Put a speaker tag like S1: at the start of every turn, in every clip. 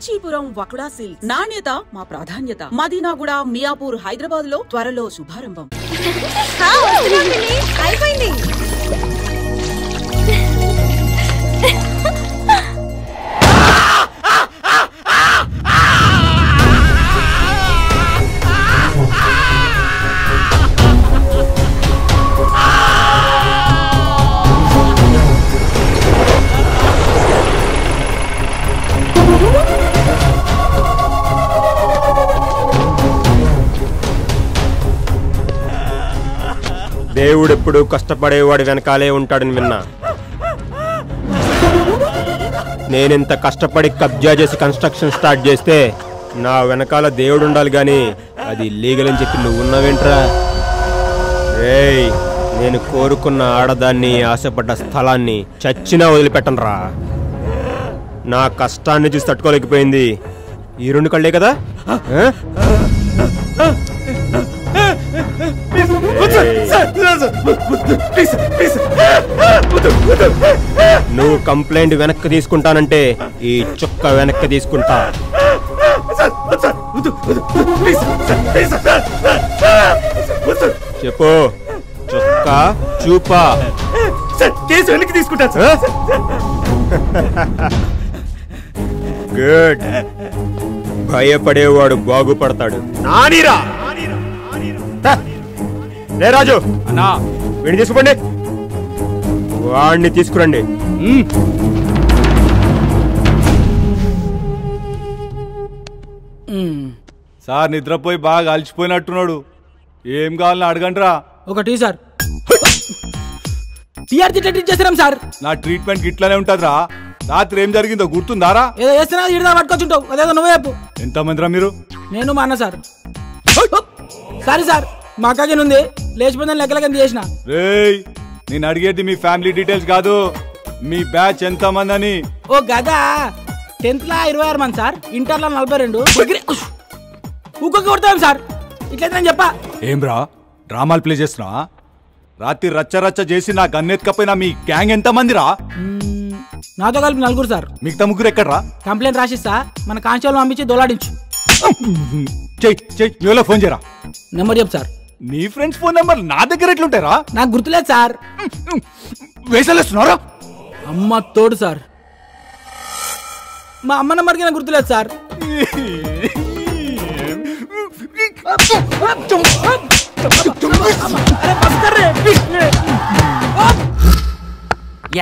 S1: Kanchipuram వకుడా silks నాణ్యత మా ప్రాధాన్యత. మదీనాగూడ, మియాపూర్, హైదరాబాద్ లో త్వరలో శుభారంభం.
S2: అయిపోయింది.
S3: దేవుడెప్పుడు కష్టపడేవాడు వెనకాలే ఉంటాడని విన్నా. నేనింత కష్టపడి కబ్జా చేసి కన్స్ట్రక్షన్ స్టార్ట్ చేస్తే నా వెనకాల దేవుడు ఉండాలి గాని అది లీగల్ అని చెప్పి నువ్వు ఉన్నావేంట్రా? రేయ్, నేను కోరుకున్న ఆడదాన్ని, ఆశపడ్డ స్థలాన్ని చచ్చినా వదిలిపెట్టనురా. నా కష్టాన్ని చూసి తట్టుకోలేకపోయింది ఈ రెండు కళ్ళే కదా. నువ్వు కంప్లైంట్ వెనక్కి తీసుకుంటానంటే ఈ చుక్క వెనక్కి తీసుకుంటా. చెప్పు, చుక్క చూపా.
S4: కేసు వెనక్కి తీసుకుంటా.
S3: గుడ్. భయపడేవాడు బాగుపడతాడు. నానీరా రే రాజు
S4: అన్నా,
S3: వీడిని తీసుకోండి, వాడిని తీసుకురండి.
S4: సార్ నిద్రపోయి బాగా అలసిపోయినట్టున్నాడు. ఏం కావాలని అడగండి రా.
S5: ఒకటి సార్. ట్రీట్ చేస్తాం సార్.
S4: నా ట్రీట్మెంట్ ఇట్లానే ఉంటదిరా. రాత్రి ఏం జరిగిందో గుర్తుందారా?
S5: ఏదో చేస్తున్నా ఇడదా పట్టుకొచ్చుంటావు. అదేదో నువ్వే చెప్పు.
S4: ఎంతమందిరా మీరు?
S5: నేను మా అన్న సార్. సారీ సార్, మా అక్కకి ఉంది లేచిపోయిందని లెక్కలకి చేసిన.
S4: రేయ్, నేను అడిగేది మీ ఫ్యామిలీ డీటెయిల్స్ కాదు, మీ బ్యాచ్ ఎంత మంది అని.
S5: ఓ గదా, 10th లా 26 మంది సార్, ఇంటర్లో 42. ఊకొక్క కొడతాం సార్. ఇట్లయితే నేను చెప్పా.
S4: ఏం రా డ్రామాలు ప్లే చేస్తున్నా? రాత్రి రచ్చ రచ్చ చేసి నా గన్నెత్తుకపోయినా మీ గ్యాంగ్ ఎంత మందిరా?
S5: నాతో కలిపి 4 సార్.
S4: మిగతా ముగ్గురు ఎక్కడ్రా?
S5: కంప్లైంట్ రాసిస్తా, మన కానిస్టేబుల్ పంపించి దోలాడించు.
S4: చెయ్యి, ఫోన్ చేయరా.
S5: నెంబర్ చెప్పు సార్.
S4: నీ ఫ్రెండ్స్ ఫోన్ నెంబర్ నా దగ్గర ఎట్లుంటారా?
S5: నాకు గుర్తులేదు సార్.
S4: వేసలేస్తున్నారా?
S5: అమ్మ తోడు సార్. మా అమ్మ నెంబర్కి నాకు గుర్తులేదు సార్.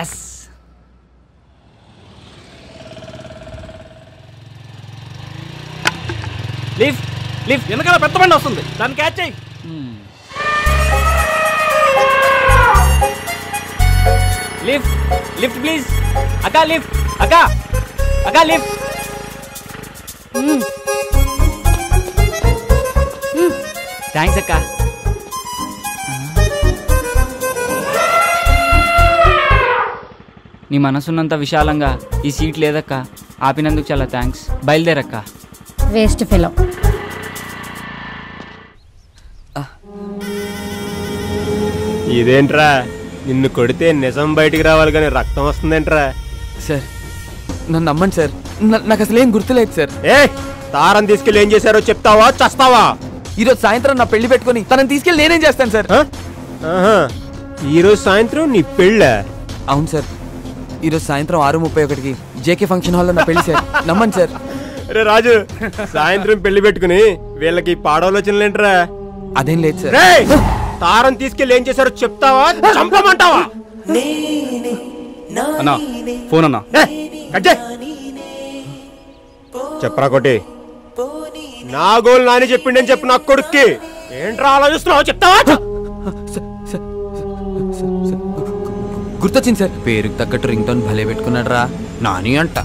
S6: ఎస్, లిఫ్ట్ లిఫ్ట్ వెనకాల పెద్ద బండి వస్తుంది, దాన్ని క్యాచ్ చేయి. Lift lift please. అక్కా లిఫ్ట్, అక్కా అక్కా లిఫ్ట్. థ్యాంక్స్ అక్కా. నీ మనసున్నంత విశాలంగా ఈ సీట్ లేదక్క. ఆపినందుకు చాలా థ్యాంక్స్. బయలుదేరక్క.
S2: Waste fellow.
S3: ఇదేంట్రా, నిన్ను కొడితే నిజం బయటికి రావాలి కానీ రక్తం వస్తుందేంట్రా?
S6: సార్ నన్ను నమ్మండి సార్, నాకు అసలు ఏం గుర్తులేదు సార్.
S3: ఏ తారం తీసుకెళ్ళి ఏం చేశారో చెప్తావా చస్తావా?
S6: ఈరోజు సాయంత్రం నా పెళ్లి పెట్టుకుని తనని తీసుకెళ్ళి నేనేం చేస్తాను సార్?
S3: ఈరోజు సాయంత్రం నీ పెళ్ళ?
S6: అవును సార్, ఈరోజు సాయంత్రం 6:31కి జేకే ఫంక్షన్ హాల్లో నా పెళ్లి సార్. నమ్మండి సార్.
S3: రే రాజు, సాయంత్రం పెళ్లి పెట్టుకుని వీళ్ళకి పాడవలోచనలేంట్రా?
S6: అదేం లేదు సార్.
S3: తారం తీసుకెళ్ళి ఏం చేశారో చెప్తావా చంపమంటావా?
S4: అన్నా ఫోన్ అన్నా.
S3: చెప్పరా కొట్టి. నా గోల్ నాని చెప్పిండని చెప్పు నా కొడుక్కి. ఏంట్రా ఆలోచిస్తున్నావు, చెప్తావా?
S6: గుర్తొచ్చింది సార్, పేరుకి తగ్గట్టు రింగ్ టోన్ భలే పెట్టుకున్నాడు రా. నాని అంట.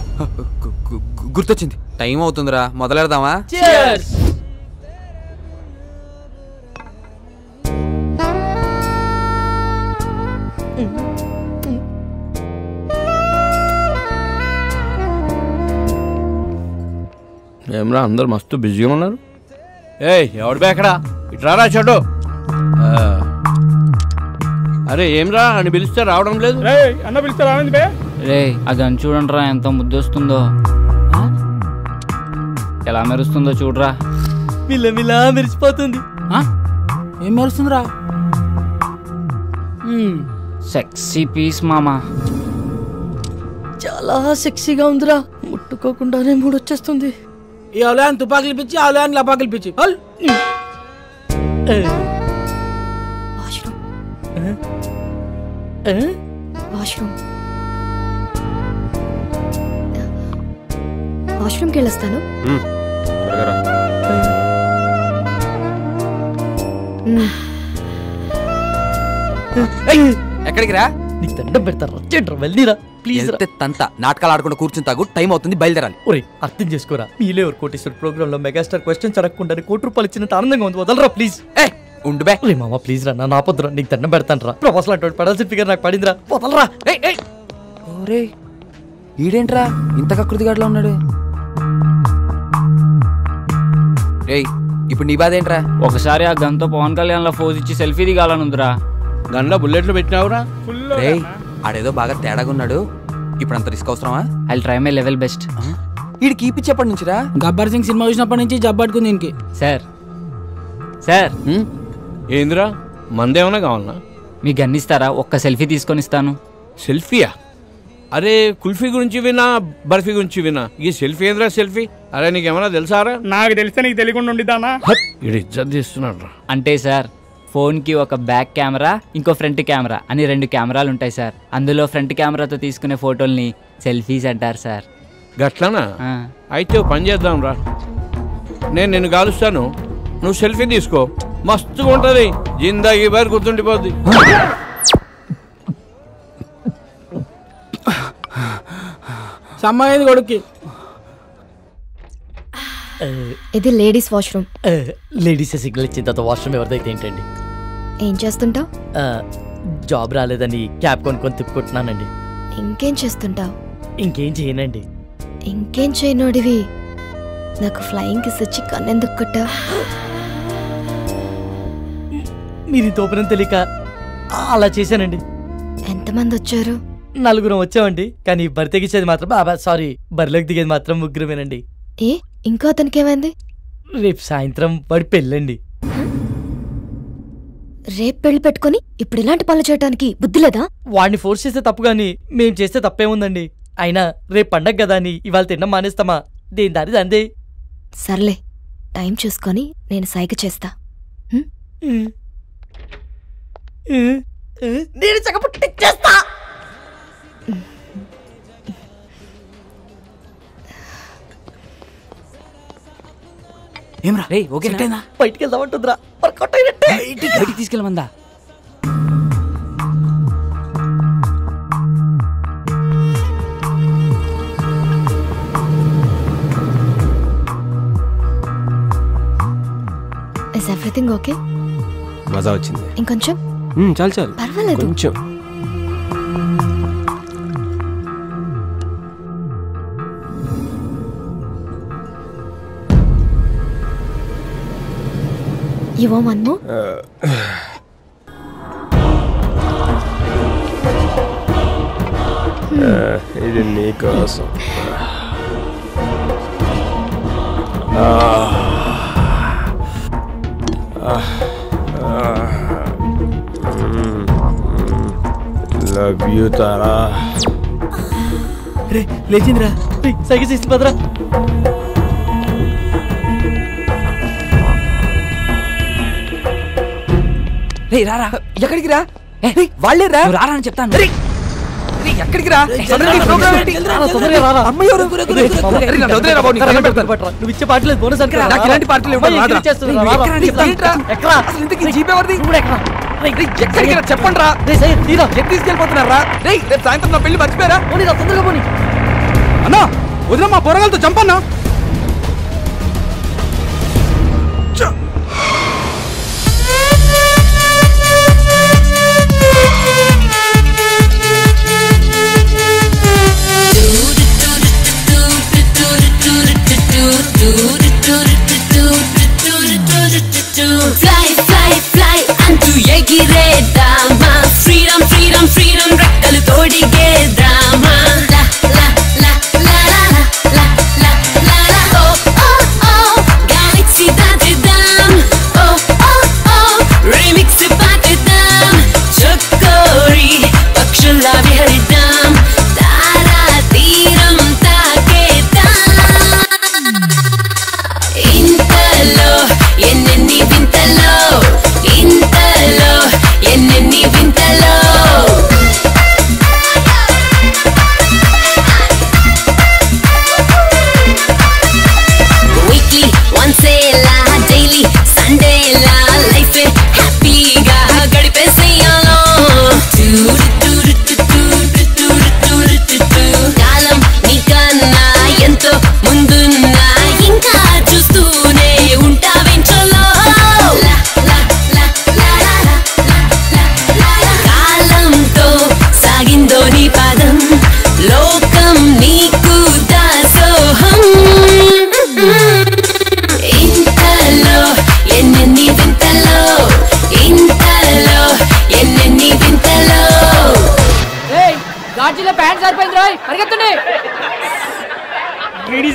S6: గుర్తొచ్చింది, టైం అవుతుందిరా, మొదలెడదామా?
S7: ఏమరా అందరు మస్తు బిజీగా ఉన్నారు.
S4: ఎవడు బేకడా ఇట్రారా చెడు.
S7: అరే ఏమ్రా అని పిలిస్తే రావడం లేదు.
S4: అన్న పిలిస్తే రావండి బే.
S8: రే ఆ గన్ చూడండి రా ఎంత ముద్దొస్తుందో.
S2: ఎలా మెరుస్తుందో చూడరా.
S8: మిల్ల మెరిసిపోతుంది.
S5: ఏం మెరుస్తుందిరా?
S2: సెక్సీ పీస్ మామా.
S8: చాలా సెక్సీగా ఉందిరా, ముట్టుకోకుండానే మూడొచ్చేస్తుంది.
S5: ఈ అవలయాన్ని తుపాకులు పిచ్చి, అవలయాన్ని లపాకులు పిచ్చి.
S9: వాష్రూమ్కి వెళ్ళొస్తాను.
S6: ఎక్కడికి రా?
S8: నీకు దండం పెడతారా? వెళ్ళిరా ప్లీజ్.
S6: తంత నాటకాలు ఆడకుండా కూర్చుని తాగు, టైం అవుతుంది, బయలుదేరాలి.
S8: ఒరే అర్థం చేసుకోరా, మీలే ఎవరు కోటేశ్వర ప్రోగ్రామ్ లో మెగాస్టార్ క్వశ్చన్స్ అడగకుండా ₹1,00,00,000 ఇచ్చినంత ఆనందంగా ఉంది. వదలరా ప్లీజ్.
S6: ఉండు బే.
S8: రే మామ ప్లీజ్ రా, నా పొద్దురా నీకు దండం పెడతాను రా. ప్రొఫెసర్ అంటే పడాల్సిన ఫిగర్ నాకు పడిందిరా, వదలరా.
S6: ఓరే ఈడేంట్రా ఇంత కకృతిగాడ్లా ఉన్నాడు? రేయ్ ఇప్పుడు నీ బాధ ఏంట్రా?
S2: ఒకసారి ఆ గన్తో పవన్ కళ్యాణ్ లా ఫోజ్ ఇచ్చి సెల్ఫీ దిగాలనుందిరా.
S7: గన్లో బుల్లెట్లు పెట్టినావురా?
S6: రేయ్ ఆడేదో బాగా తేడాగా ఉన్నాడు, ఇప్పుడు అంత రిస్క్ అవసరమా?
S2: I try my level best.
S6: వీడికి కీపిచ్చేప్పటి నుంచిరా?
S5: గబ్బర్ సింగ్ సినిమా చూసినప్పటి నుంచి జబ్బట్టుకుంది దీనికి.
S2: సార్
S7: ఏందిరా, మందేమన్నా కావాలన్నా?
S2: మీ గన్ ఇస్తారా? ఒక్క సెల్ఫీ తీసుకొని ఇస్తాను.
S7: సెల్ఫీయా? అరే కుల్ఫీ గురించి వినా, బర్ఫీ గురించి వినా, ఈ సెల్ఫీ ఏంద్రా సెల్ఫీ? అరే నీకేమన్నా తెలుసారా?
S5: నాకు తెలిస్తే నీకు తెలియకుండా ఉండిదానా?
S7: వీడు ఇజ్జత్ తీస్తున్నాడు రా.
S2: అంటే సార్ ఫోన్కి ఒక బ్యాక్ కెమెరా, ఇంకో ఫ్రంట్ కెమెరా అని 2 కెమెరాలు ఉంటాయి సార్. అందులో ఫ్రంట్ కెమెరాతో తీసుకునే ఫోటోల్ని సెల్ఫీస్ అంటారు సార్.
S7: గట్లనా? అయితే పని చేద్దాం రా, నేను నిన్ను కాలుస్తాను, నువ్వు సెల్ఫీ తీసుకో, మస్తుగా ఉంటుంది, జిందాగీ బారి గుర్తుండిపోద్ది.
S5: సమ్మాయింది కొడుక్కి.
S9: ఇది లేడీస్ వాష్రూమ్.
S8: లేడీస్ సిగ్నల్ ఇచ్చిన తర్వాత వాష్రూమ్ ఎవరిదైతే ఏంటండి?
S9: ఏం చేస్తుంటావు?
S8: జాబ్ రాలేదని క్యాబ్ కొనుక్కొని తిప్పుకుంటున్నానండి.
S9: ఇంకేం చేస్తుంటావు?
S8: ఇంకేం చేయనండి.
S9: ఇంకేం చేయనోడివి నాకు ఫ్లయింగ్ కిస్ ఇచ్చి కన్నెందుకు కొట్టావు?
S8: మీరు తోపనం తెలియక అలా చేశానండి.
S9: ఎంతమంది వచ్చారు?
S8: 4 వచ్చామండి, కానీ బరి తెగించేది మాత్రం సారీ బరిలోకి దిగేది మాత్రం 3
S9: ఏ ఇంకో అతనికి ఏమైంది?
S8: రేపు సాయంత్రం వాడి పెళ్ళండి.
S9: రేపు పెళ్లి పెట్టుకుని ఇప్పుడు ఇలాంటి పనులు చేయడానికి బుద్ధి లేదా?
S8: వాడిని ఫోర్స్ చేస్తే తప్పు గాని మేం చేస్తే తప్పేముందండి? అయినా రేపు పండగ కదా అని ఇవాళ తినడం మానేస్తామా? దేని దారి అందే.
S9: సర్లే, టైం చూసుకొని నేను సైగ చేస్తా.
S8: నేను చక్కపుట్టిచ్చేస్తా.
S2: ఏమ్రా రే ఓకేనా?
S8: బయటికి వెళ్దామంటుందిరా, వర్కౌట్ అయినట్టే.
S2: బయటికి తీసుకెళ్ళమందా?
S9: Is everything okay?
S3: మజా వచ్చింది.
S9: ఇంకొంచెం?
S3: చాలు
S9: పర్వాలేదు.
S3: కొంచెం.
S9: You want one more?
S3: ఇది నీకోసం. Love you Tara.
S8: రే లేచిందిరా, సైకిల్ చేసి పదరా.
S6: రారా, ఎక్కడికి రా? వాళ్ళే రా, రారా అని చెప్తాను. ఎక్కడికి రా?
S8: నువ్వు ఇచ్చే పాటలేదు బోనస్
S6: ఇలాంటి పాటలు చెప్పండి రా. తీసుకెళ్ళిపోతున్నారా? రేపు సాయంత్రం నా పెళ్లి మర్చిపోయారా?
S8: తొందరగా పోనీ.
S6: అన్నా వదిన మా పోరగాలతో చంపన్నా.
S10: Fly, fly, fly అంటూ ఎగిరేద్దామా, ఫ్రీడమ్ ఫ్రీడమ్ ఫ్రీడమ్ రెక్కలు తోడిగేద్దామా. లా లా లా లా లా లా లా లా లా ఓ ఓ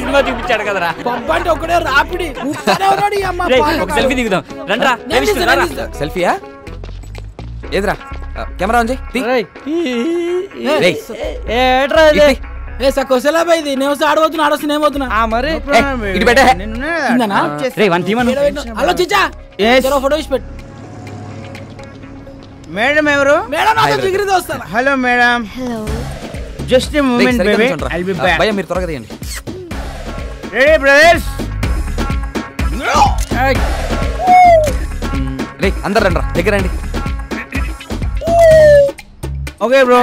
S2: సినిమా చూపించాడు కదరా.
S5: పబ్బ అంటే ఒకడే రాపిడి
S2: ఒక సెల్ఫీ దిగుదాం రండ్రా.
S6: సెల్ఫీయా? ఏదిరా కెమెరా ఉంది.
S5: సకోసలాబాయిది నేను ఆడబోతున్నా ఆడొస్తున్నా ఏమవుతున్నా
S8: మరి
S5: హలో చిచ్చా ఫోటో ఇచ్చి పెట్టు.
S11: మేడం ఎవరు?
S5: మేడం జిగిరితో వస్తాను.
S11: Hello madam.
S9: Hello.
S11: Just a moment baby. I'll be back.
S6: భయ్యా మీరు త్వరగా తీయండి.
S11: Ready brothers?
S6: రే అందరు రండి దగ్గర రండి.
S11: ఓకే బ్రో,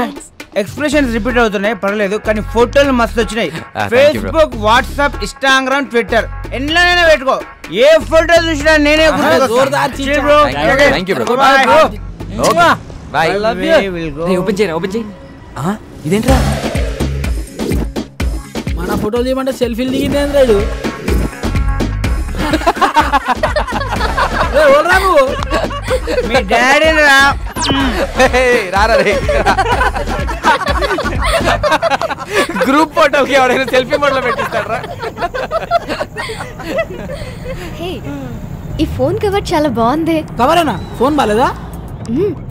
S11: ఎక్స్ప్రెషన్స్ రిపీట్ అవుతున్నాయి పర్లేదు, కానీ ఫోటోలు మస్తు వచ్చినాయి. ఫేస్బుక్, వాట్సాప్, ఇన్స్టాగ్రామ్, ట్విట్టర్ ఎన్నైనా పెట్టుకో. ఏ ఫోటో చూసినా నేనే
S6: ఓపెన్ చేయరా. ఓపెన్ చేయి. ఇదేంట్రా
S5: మన ఫోటోలు తీయమంటే సెల్ఫీలు దిగింది రాడు.
S11: మీ డాడీ రా.
S6: గ్రూప్ ఫోటోకి ఎవరైనా సెల్ఫీ మోడ్లో పెట్టిస్తారా?
S9: ఈ ఫోన్ కవర్ చాలా బాగుంది.
S5: కవరేనా? ఫోన్ బాలేదా?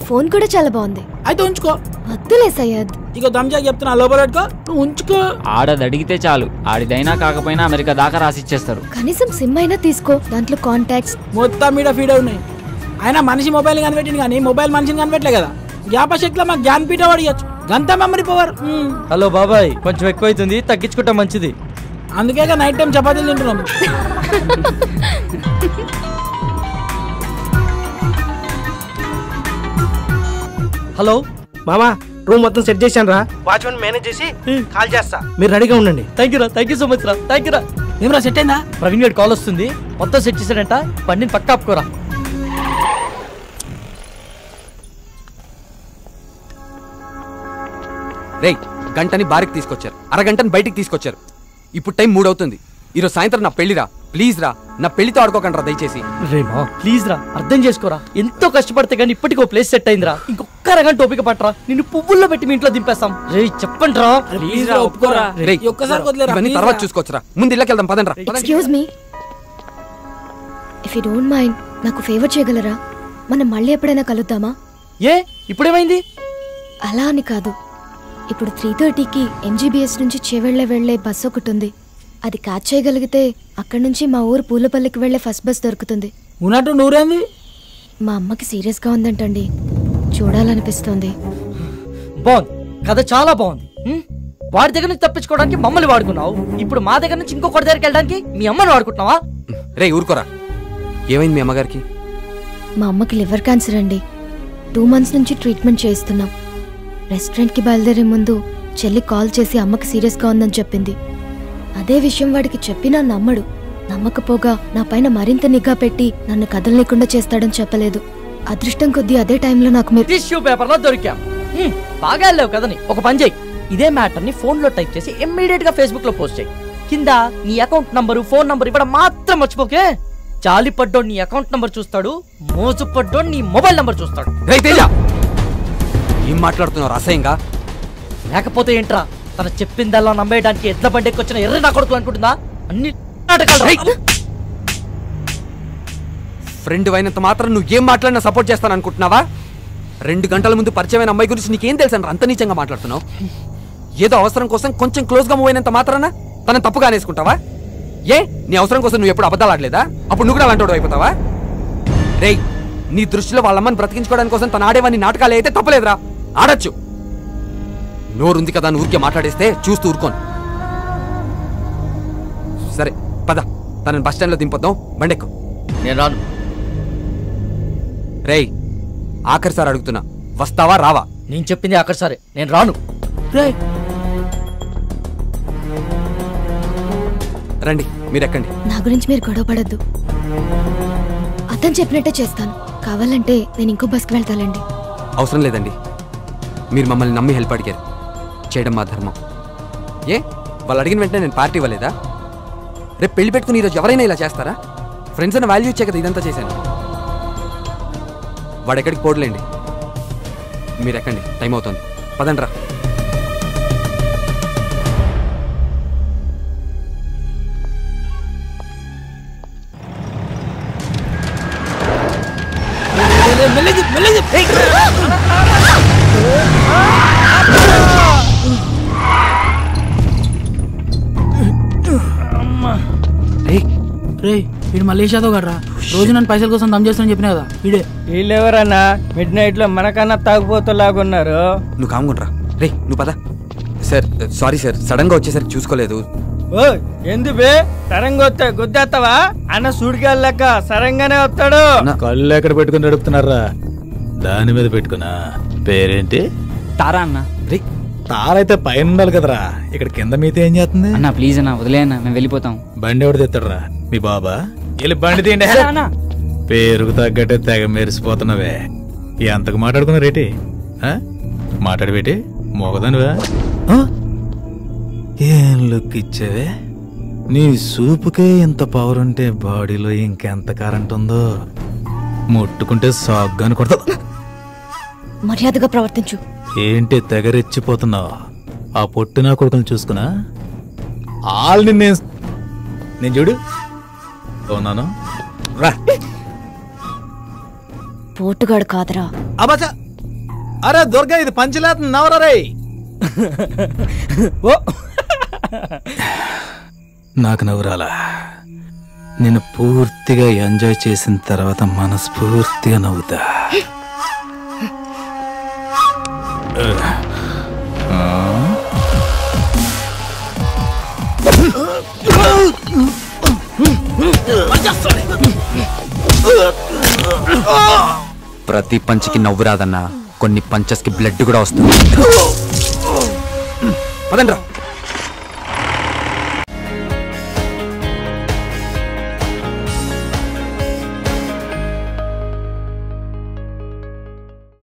S9: ఫోన్ కూడా చాలా బాగుంది.
S5: అయితే ఉంచుకో.
S9: వద్దులే సయ్యద్.
S5: ఇక దమ్జా చెప్తున్నా, లోపల పెట్టుకో, నువ్వు ఉంచుకో.
S2: ఆడది అడిగితే చాలు, ఆడిదైనా కాకపోయినా అమెరికా దాకా రాసిచ్చేస్తారు.
S9: కనీసం సిమ్ అయినా తీసుకో, దాంట్లో కాంటాక్ట్స్
S5: మొత్తం మీద ఫీడ్ ఉన్నాయి. అయినా మనిషి మొబైల్ కనిపెట్టింది కానీ మొబైల్ మనిషిని కనిపెట్టలే కదా. జ్ఞాపశక్తిలో మాకు జ్ఞానపీఠ అడిగచ్చు, గంత మెమరీ పవర్.
S8: హలో బాబాయ్, కొంచెం ఎక్కువ అవుతుంది, తగ్గించుకుంటా మంచిది.
S5: అందుకే నైట్ టైం చపాతీలు తింటున్నాం.
S8: హలో
S5: మామా, రూమ్ మొత్తం సెట్ చేశాను రా. వాచ్మెన్ మేనేజ్ చేసి కాల్ చేస్తా, మీరు రెడీగా ఉండండి.
S8: థ్యాంక్ యూ సో మచ్ రా. థ్యాంక్ యూ రా.
S5: ఏమరా సెట్ అయిందా?
S8: ప్రవీణ్ గారి కాల్ వస్తుంది, మొత్తం సెట్ చేశాడంట. బండిని పక్క ఆపుకోరా.
S6: రేయ్ గంటని బారికి తీసుకొచ్చారు, అరగంటని బయటికి తీసుకొచ్చారు. ఇప్పుడు టైం 3 అవుతుంది. ఈరోజు సాయంత్రం నా పెళ్లిరా. ప్లీజ్ రా, నా పెళ్లితో ఆడుకోకండి రా దయచేసి.
S8: రేమా ప్లీజ్ రా, అర్థం చేసుకోరా. ఎంతో కష్టపడితే గానీ ఇప్పటికో ప్లేస్ సెట్ అయిందిరా. ఇంకొక అరగంట ఓపిక పట్టరా, నిన్ను పువ్వుల్లో పెట్టి మీ ఇంట్లో దింపేస్తాం. రే చెప్పండి రా.
S5: ప్లీజ్ రా, ఒప్పుకోరా.
S6: ఇవన్నీ తర్వాత చూసుకోవచ్చురా, ముందు ఇళ్ళకి వెళ్దాం పదండి రా.
S9: Excuse me, if you don't mind నాకు ఫేవర్ చేయగలరా? మనం మళ్ళీ ఎప్పుడైనా కలుద్దామా?
S8: ఏ ఇప్పుడేమైంది?
S9: అలా అని కాదు, ఇప్పుడు 3:30కి ఎంజీబీఎస్ నుంచి వెళ్లే బస్సు ఒకటి ఉంది. అది క్యాచ్ చేయగలిగితే అక్కడి నుంచి మా ఊరు పూలపల్లికి వెళ్లే ఫస్ట్ బస్ దొరుకుతుంది.
S5: ఉన్నట్టు నూరేంది?
S9: మా అమ్మకి సీరియస్ గా ఉందంటండి, చూడాలనిపిస్తుంది.
S8: బాగుంది, కథ చాలా బాగుంది. వాడి దగ్గర నుంచి తప్పించుకోవడానికి మమ్మల్ని వాడుకున్నావు, ఇప్పుడు మా దగ్గర నుంచి ఇంకొకటి దగ్గరికి వెళ్ళడానికి మీ అమ్మని వాడుకుంటున్నావా?
S6: రే ఊరుకోరా, ఏమైంది మీ అమ్మగారికి?
S9: మా అమ్మకి లివర్ క్యాన్సర్ అండి. 2 months నుంచి ట్రీట్మెంట్ చేయిస్తున్నాం. రెస్టారెంట్కి బయలుదేరే ముందు చెల్లి కాల్ చేసి అమ్మకి సీరియస్గా ఉందని చెప్పింది. అదే విషయం వాడికి చెప్పినా నమ్మడు. నమ్మకపోగా నా పైన మరింత నిఘా పెట్టి నన్ను కదలలేకుండా చేస్తాడని చెప్పలేదు. అదృష్టం కొద్దీ అదే టైంలో నాకు మీరు
S8: టిష్యూ పేపర్ లో దొరికాం. బాగా వెళ్ళావు కదని. ఒక పని చేయి, ఇదే మ్యాటర్ ని ఫోన్ లో టైప్ చేసి ఇమ్మీడియట్ గా ఫేస్బుక్ లో పోస్ట్ చేయి. కింద నీ అకౌంట్ నంబరు, ఫోన్ నంబర్ ఇవ్వడం మాత్రం మర్చిపోకే. జాలి పడ్డోడు నీ అకౌంట్ నంబర్ చూస్తాడు, మోజు పడ్డోడు నీ మొబైల్ నంబర్ చూస్తాడు.
S6: ఏం మాట్లాడుతున్నావు అసహ్యంగా?
S8: లేకపోతే ఏంట్రా, తన చెప్పిందల్లా నమ్మేయడానికి ఎట్ల బండికి వచ్చిన ఎర్ర నా కొడుకు అనుకుంటుందా? అన్ని నాటకాలు.
S6: ఫ్రెండ్ అయినంత మాత్రం నువ్వు ఏం మాట్లాడినా సపోర్ట్ చేస్తాను అనుకుంటున్నావా? 2 గంటల ముందు పరిచయమైన అమ్మాయి గురించి నీకేం తెలుసు అంత నీచంగా మాట్లాడుతున్నావు? ఏదో అవసరం కోసం కొంచెం క్లోజ్ గా మూవ్ అయినంత మాత్రాన తనని తప్పుగా అనేసుకుంటావా? ఏ నీ అవసరం కోసం నువ్వు ఎప్పుడు అబద్ధాలు ఆడలేదా? అప్పుడు నువ్వు కూడా అలాంటి అయిపోతావా? రేయ్, నీ దృష్టిలో వాళ్ళమ్మని బ్రతికించుకోవడానికి కోసం తను ఆడేవన్నీ నాటకాలు అయితే తప్పలేదురా, ఆడచ్చు. నోరుంది కదా అని ఊరికే మాట్లాడేస్తే చూస్తూ ఊరుకోను. సరే పద, తనని బస్ స్టాండ్ లో దింపొద్దాం, బండెక్కు.
S8: నేను రాను.
S6: రేయ్ ఆఖరిసారి అడుగుతున్నా, వస్తావా రావా?
S8: నేను చెప్పింది ఆఖరిసారి, నేను రాను.
S6: రండి మీరు ఎక్కండి.
S9: నా గురించి మీరు గొడవ పడద్దు, అతను చెప్పినట్టే చేస్తాను. కావాలంటే నేను ఇంకో బస్కి వెళ్తానండి.
S6: అవసరం లేదండి, మీరు మమ్మల్ని నమ్మి హెల్ప్ అడిగారు, చేయడం మా ధర్మం. ఏ వాళ్ళు అడిగిన వెంటనే నేను పార్టీ ఇవ్వలేదా? రేపు పెళ్లి పెట్టుకుని ఈరోజు ఎవరైనా ఇలా చేస్తారా? ఫ్రెండ్స్ అని వాల్యూ ఇచ్చే కదా ఇదంతా చేశాను. వాడు ఎక్కడికి పోడలేండి, మీరు ఎక్కండి, టైం అవుతుంది, పదండ్రా.
S5: రే వీడు మల్లేష్ యాదవ్ గడ్రా రోజు నన్ను పైసల కోసం దమ్ చేస్తానని చెప్పినా కదా వీడే.
S11: వీళ్ళెవరన్నా మిడ్ నైట్ లో మనకన్నా తాగుపోతలాగున్నారు.
S6: నువ్వు కాముకుంట్రా. రే నువ్వు పద. సార్ సారీ సార్, సడన్ గా వచ్చేసరికి చూసుకోలేదు.
S11: ఓ ఎందుబే సరంగా వస్తే గుద్దేస్తావా? అన్న సూడికాయలు లెక్క సరంగానే వస్తాడు.
S12: కళ్ళు ఎక్కడ పెట్టుకుని నడుపుతున్నారా? దాని మీద పెట్టుకున్నా. పేరేంటి?
S2: తారా అన్న.
S6: రే
S12: తారైతే పైన ఉండాలి కదరా, ఇక్కడ కింద మీతో ఏం చేస్తుంది?
S2: అన్న ప్లీజ్ అన్న వదిలే అన్న, మేము వెళ్ళిపోతాం.
S12: బండి ఎవడు తెస్తాడరా? మీ బాబా? వెళ్ళి బండి తీయండి. పేరుకు తగ్గట్టే తెగ మెరిసిపోతున్నావే. ఎంతకు మాట్లాడుకున్నారేటి? మాట్లాడబెట్టి మోగదానివా? ఏం లుక్ ఇచ్చావే? నీ సూపుకే ఇంత పవర్ ఉంటే బాడీలో ఇంకెంత కరెంట్ ఉందో. ముట్టుకుంటే సాగ్గాని కొడతా.
S9: మర్యాదగా ప్రవర్తించు.
S12: ఏంటి తెగరెచ్చిపోతున్నావు? ఆ పొట్టినా కొడుకుని చూసుకున్నా ఆల్ని నేను చూడు అవునాను రా.
S9: పోటుగాడు కాదరా.
S12: అబ్బా అరే దుర్గా, ఇది పంచలేత నవరా రే. నాకు నవ్వురాలా? నేను పూర్తిగా ఎంజాయ్ చేసిన తర్వాత మనస్ఫూర్తిగా నవ్వుతా.
S6: ప్రతి పంచికి నవ్వు రాదన్నా, కొన్ని పంచెస్ కి బ్లడ్ కూడా వస్తుంది. పదండ్రా.